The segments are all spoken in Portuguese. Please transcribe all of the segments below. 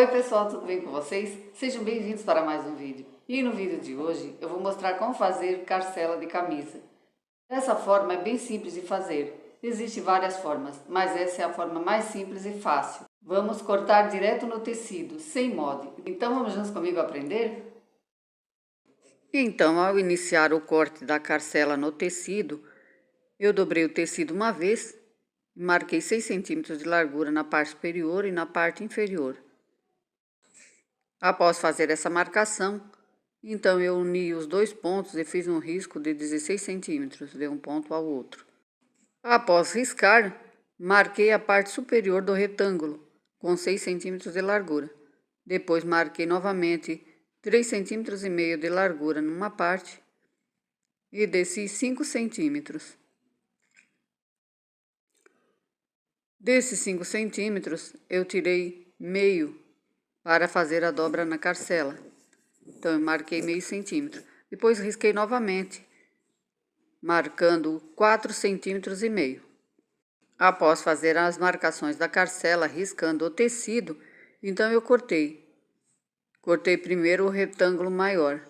Oi pessoal, tudo bem com vocês? Sejam bem-vindos para mais um vídeo. E no vídeo de hoje eu vou mostrar como fazer carcela de camisa. Essa forma é bem simples de fazer. Existem várias formas, mas essa é a forma mais simples e fácil. Vamos cortar direto no tecido, sem molde. Então vamos juntos comigo aprender? Então, ao iniciar o corte da carcela no tecido, eu dobrei o tecido uma vez e marquei 6 centímetros de largura na parte superior e na parte inferior. Após fazer essa marcação, então eu uni os dois pontos e fiz um risco de 16 centímetros de um ponto ao outro. Após riscar, marquei a parte superior do retângulo com 6 centímetros de largura. Depois marquei novamente 3,5 centímetros de largura numa parte e desci 5 centímetros. Desses 5 centímetros eu tirei meio para fazer a dobra na carcela. Então, eu marquei meio centímetro. Depois, risquei novamente, marcando 4,5 centímetros. Após fazer as marcações da carcela, riscando o tecido, então eu cortei. Cortei primeiro o retângulo maior.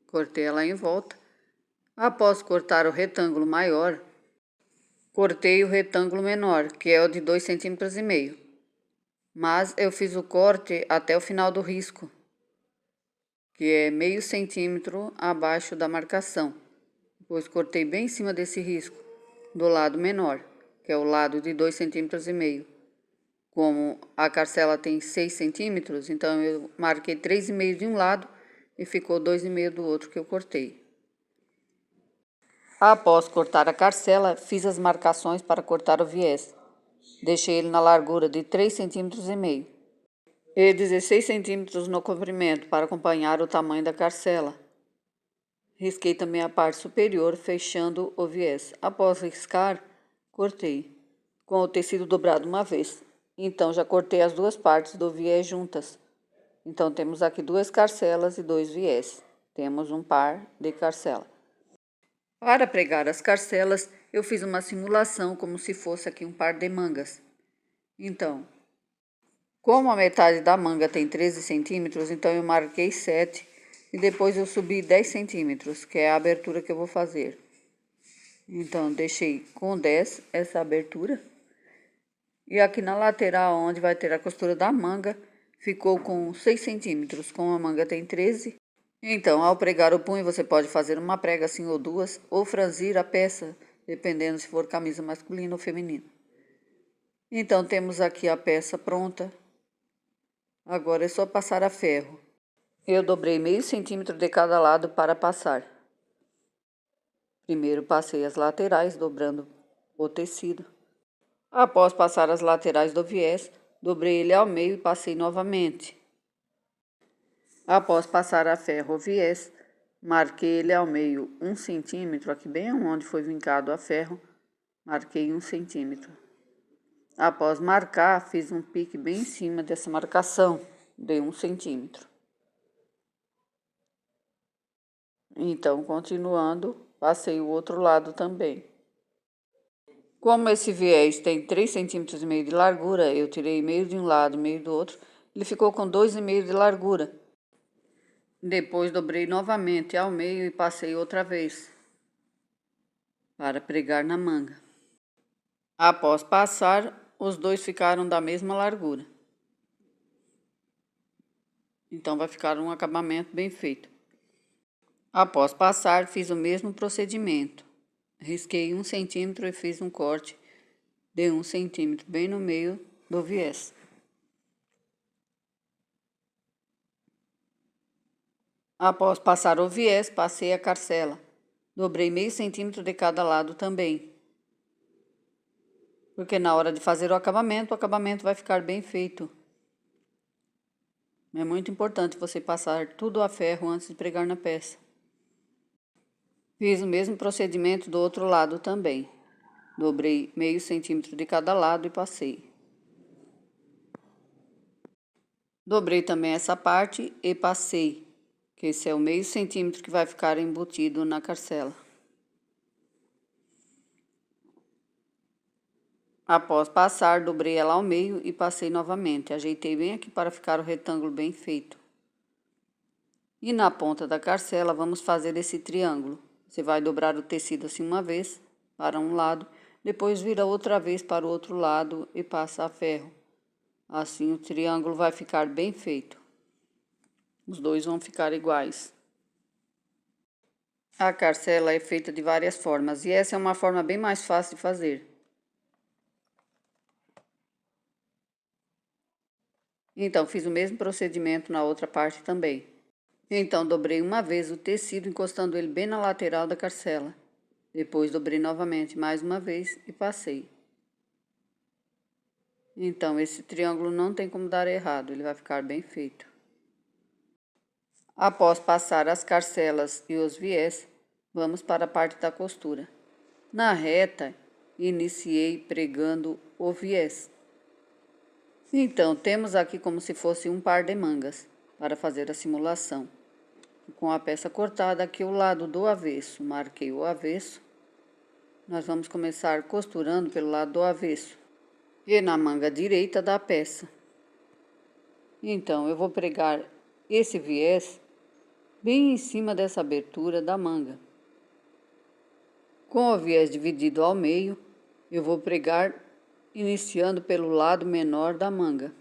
Cortei ela em volta. Após cortar o retângulo maior, cortei o retângulo menor, que é o de 2,5 centímetros. Mas eu fiz o corte até o final do risco, que é meio centímetro abaixo da marcação. Depois cortei bem em cima desse risco, do lado menor, que é o lado de 2,5 centímetros. Como a carcela tem 6 centímetros, então eu marquei 3,5 de um lado e ficou 2,5 do outro que eu cortei. Após cortar a carcela, fiz as marcações para cortar o viés. Deixei ele na largura de 3,5 centímetros e 16 centímetros no comprimento para acompanhar o tamanho da carcela. Risquei também a parte superior, fechando o viés. Após riscar, cortei com o tecido dobrado uma vez. Então, já cortei as duas partes do viés juntas. Então, temos aqui duas carcelas e dois viés. Temos um par de carcela. Para pregar as carcelas, eu fiz uma simulação como se fosse aqui um par de mangas. Então, como a metade da manga tem 13 centímetros, então eu marquei 7 e depois eu subi 10 centímetros, que é a abertura que eu vou fazer. Então, deixei com 10 essa abertura. E aqui na lateral, onde vai ter a costura da manga, ficou com 6 centímetros, como a manga tem 13. Então, ao pregar o punho, você pode fazer uma prega assim ou duas, ou franzir a peça, dependendo se for camisa masculina ou feminina. Então, temos aqui a peça pronta. Agora é só passar a ferro. Eu dobrei meio centímetro de cada lado para passar. Primeiro passei as laterais, dobrando o tecido. Após passar as laterais do viés, dobrei ele ao meio e passei novamente. Após passar a ferro o viés, marquei ele ao meio 1 centímetro, aqui bem onde foi vincado a ferro, marquei 1 centímetro. Após marcar, fiz um pique bem em cima dessa marcação, de 1 centímetro. Então, continuando, passei o outro lado também. Como esse viés tem 3,5 centímetros de largura, eu tirei meio de um lado e meio do outro, ele ficou com 2,5 de largura. Depois dobrei novamente ao meio e passei outra vez, para pregar na manga. Após passar, os dois ficaram da mesma largura. Então, vai ficar um acabamento bem feito. Após passar, fiz o mesmo procedimento. Risquei 1 centímetro e fiz um corte de 1 centímetro bem no meio do viés. Após passar o viés, passei a carcela. Dobrei meio centímetro de cada lado também. Porque na hora de fazer o acabamento vai ficar bem feito. É muito importante você passar tudo a ferro antes de pregar na peça. Fiz o mesmo procedimento do outro lado também. Dobrei meio centímetro de cada lado e passei. Dobrei também essa parte e passei, que esse é o meio centímetro que vai ficar embutido na carcela. Após passar, dobrei ela ao meio e passei novamente. Ajeitei bem aqui para ficar o retângulo bem feito. E na ponta da carcela vamos fazer esse triângulo. Você vai dobrar o tecido assim uma vez para um lado, depois vira outra vez para o outro lado e passa a ferro. Assim o triângulo vai ficar bem feito. Os dois vão ficar iguais. A carcela é feita de várias formas e essa é uma forma bem mais fácil de fazer. Então, fiz o mesmo procedimento na outra parte também. Então, dobrei uma vez o tecido, encostando ele bem na lateral da carcela. Depois, dobrei novamente mais uma vez e passei. Então, esse triângulo não tem como dar errado, ele vai ficar bem feito. Após passar as carcelas e os viés, vamos para a parte da costura. Na reta, iniciei pregando o viés. Então, temos aqui como se fosse um par de mangas para fazer a simulação. Com a peça cortada aqui o lado do avesso, marquei o avesso. Nós vamos começar costurando pelo lado do avesso e na manga direita da peça. Então, eu vou pregar esse viés bem em cima dessa abertura da manga. Com o viés dividido ao meio, eu vou pregar iniciando pelo lado menor da manga.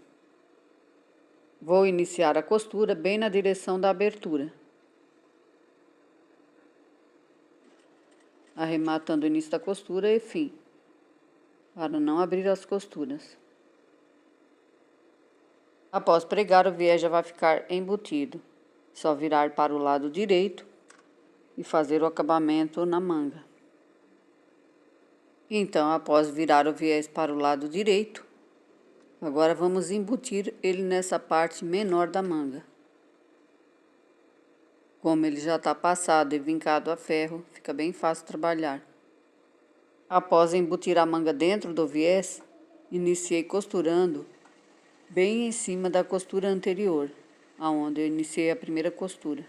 Vou iniciar a costura bem na direção da abertura, arrematando o início da costura e fim, para não abrir as costuras. Após pregar, o viés já vai ficar embutido. Só virar para o lado direito e fazer o acabamento na manga. Então, após virar o viés para o lado direito, agora vamos embutir ele nessa parte menor da manga. Como ele já está passado e vincado a ferro, fica bem fácil trabalhar. Após embutir a manga dentro do viés, iniciei costurando bem em cima da costura anterior, aonde eu iniciei a primeira costura.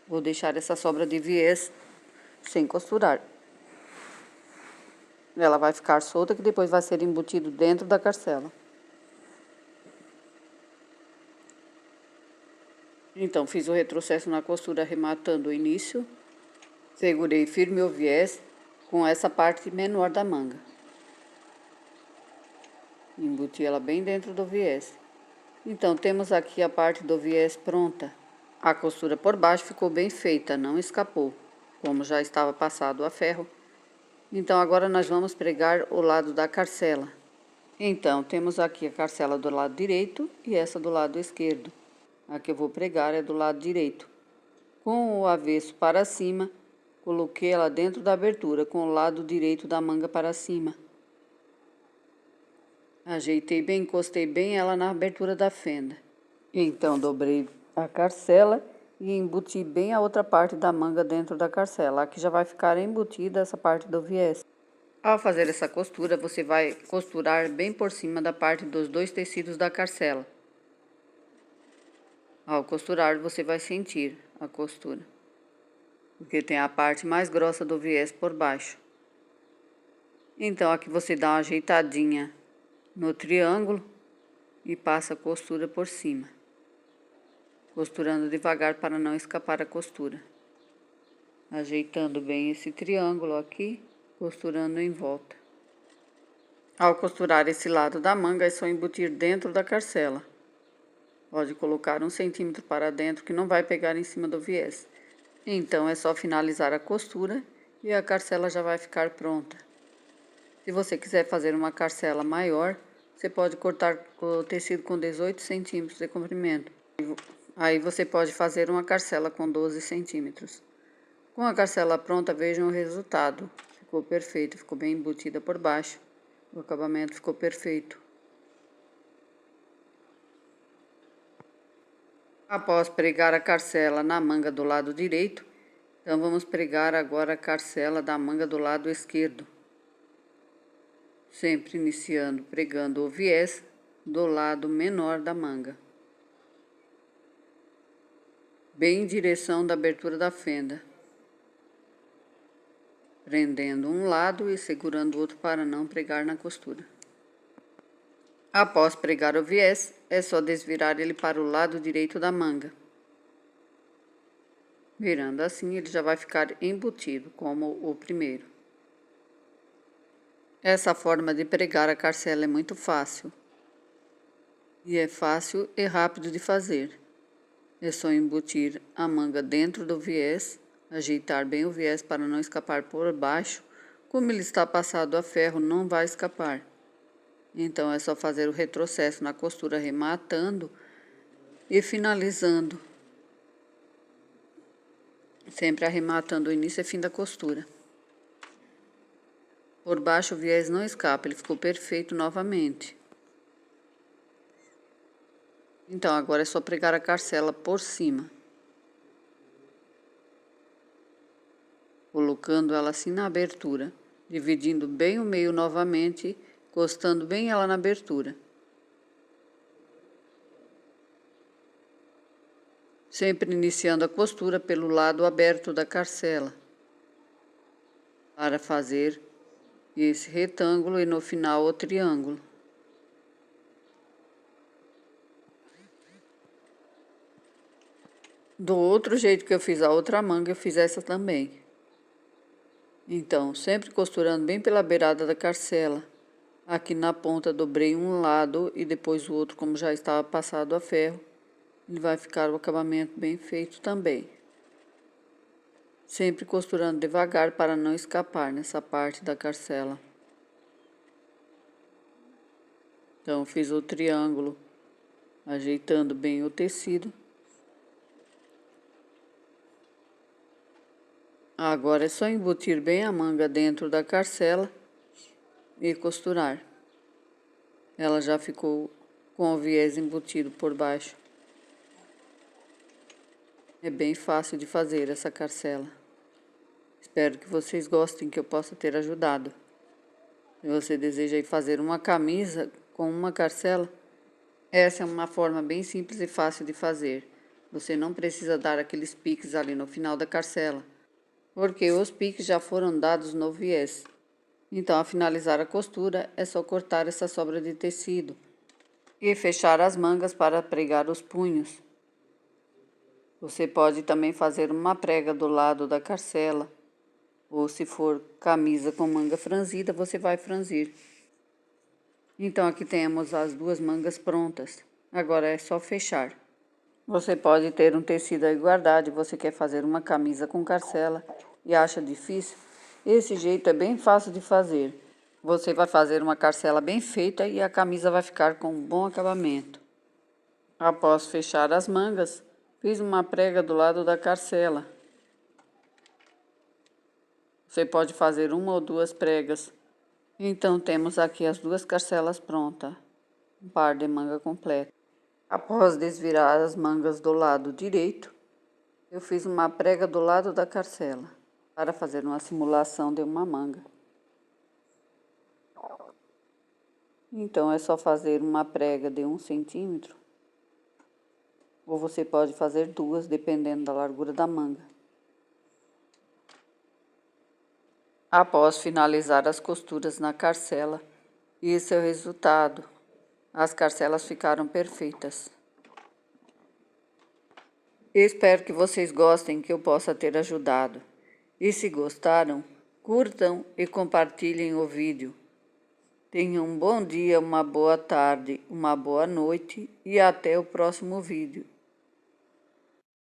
Vou deixar essa sobra de viés sem costurar. Ela vai ficar solta que depois vai ser embutido dentro da carcela. Então, fiz o retrocesso na costura arrematando o início. Segurei firme o viés com essa parte menor da manga. Embuti ela bem dentro do viés. Então, temos aqui a parte do viés pronta. A costura por baixo ficou bem feita, não escapou, como já estava passado a ferro. Então, agora nós vamos pregar o lado da carcela. Então, temos aqui a carcela do lado direito e essa do lado esquerdo. A que eu vou pregar é do lado direito. Com o avesso para cima, coloquei ela dentro da abertura, com o lado direito da manga para cima. Ajeitei bem, encostei bem ela na abertura da fenda. Então, dobrei a carcela e embuti bem a outra parte da manga dentro da carcela. Aqui já vai ficar embutida essa parte do viés. Ao fazer essa costura, você vai costurar bem por cima da parte dos dois tecidos da carcela. Ao costurar, você vai sentir a costura, porque tem a parte mais grossa do viés por baixo. Então, aqui você dá uma ajeitadinha no triângulo e passa a costura por cima, costurando devagar para não escapar a costura. Ajeitando bem esse triângulo aqui, costurando em volta. Ao costurar esse lado da manga, é só embutir dentro da carcela. Pode colocar 1 centímetro para dentro, que não vai pegar em cima do viés. Então, é só finalizar a costura e a carcela já vai ficar pronta. Se você quiser fazer uma carcela maior, você pode cortar o tecido com 18 centímetros de comprimento. Aí você pode fazer uma carcela com 12 centímetros. Com a carcela pronta, vejam o resultado. Ficou perfeito, ficou bem embutida por baixo. O acabamento ficou perfeito. Após pregar a carcela na manga do lado direito, então vamos pregar agora a carcela da manga do lado esquerdo. Sempre iniciando pregando o viés do lado menor da manga, bem em direção da abertura da fenda. prendendo um lado e segurando o outro para não pregar na costura. Após pregar o viés, é só desvirar ele para o lado direito da manga. Virando assim, ele já vai ficar embutido, como o primeiro. Essa forma de pregar a carcela é muito fácil. E é fácil e rápido de fazer. É só embutir a manga dentro do viés, ajeitar bem o viés para não escapar por baixo. Como ele está passado a ferro, não vai escapar. Então é só fazer o retrocesso na costura, rematando e finalizando. Sempre arrematando o início e fim da costura. Por baixo o viés não escapa, ele ficou perfeito novamente. Então agora é só pregar a carcela por cima. Colocando ela assim na abertura, dividindo bem o meio novamente, encostando bem ela na abertura. Sempre iniciando a costura pelo lado aberto da carcela, para fazer esse retângulo e no final o triângulo. Do outro jeito que eu fiz a outra manga, eu fiz essa também. Então, sempre costurando bem pela beirada da carcela. Aqui na ponta dobrei um lado e depois o outro, como já estava passado a ferro. Ele vai ficar o acabamento bem feito também. Sempre costurando devagar para não escapar nessa parte da carcela. Então, fiz o triângulo, ajeitando bem o tecido. Agora é só embutir bem a manga dentro da carcela e costurar. Ela já ficou com o viés embutido por baixo. É bem fácil de fazer essa carcela. Espero que vocês gostem, que eu possa ter ajudado. Se você deseja ir fazer uma camisa com uma carcela, essa é uma forma bem simples e fácil de fazer. Você não precisa dar aqueles piques ali no final da carcela, porque os piques já foram dados no viés. Então, ao finalizar a costura, é só cortar essa sobra de tecido e fechar as mangas para pregar os punhos. Você pode também fazer uma prega do lado da carcela, ou se for camisa com manga franzida, você vai franzir. Então, aqui temos as duas mangas prontas. Agora é só fechar. Você pode ter um tecido aí guardado e você quer fazer uma camisa com carcela e acha difícil. Esse jeito é bem fácil de fazer. Você vai fazer uma carcela bem feita e a camisa vai ficar com um bom acabamento. Após fechar as mangas, fiz uma prega do lado da carcela. Você pode fazer uma ou duas pregas. Então temos aqui as duas carcelas prontas. Um par de manga completa. Após desvirar as mangas do lado direito, eu fiz uma prega do lado da carcela, para fazer uma simulação de uma manga. Então, é só fazer uma prega de 1 centímetro, ou você pode fazer duas, dependendo da largura da manga. Após finalizar as costuras na carcela, esse é o resultado. As carcelas ficaram perfeitas. Espero que vocês gostem, que eu possa ter ajudado. E se gostaram, curtam e compartilhem o vídeo. Tenham um bom dia, uma boa tarde, uma boa noite e até o próximo vídeo.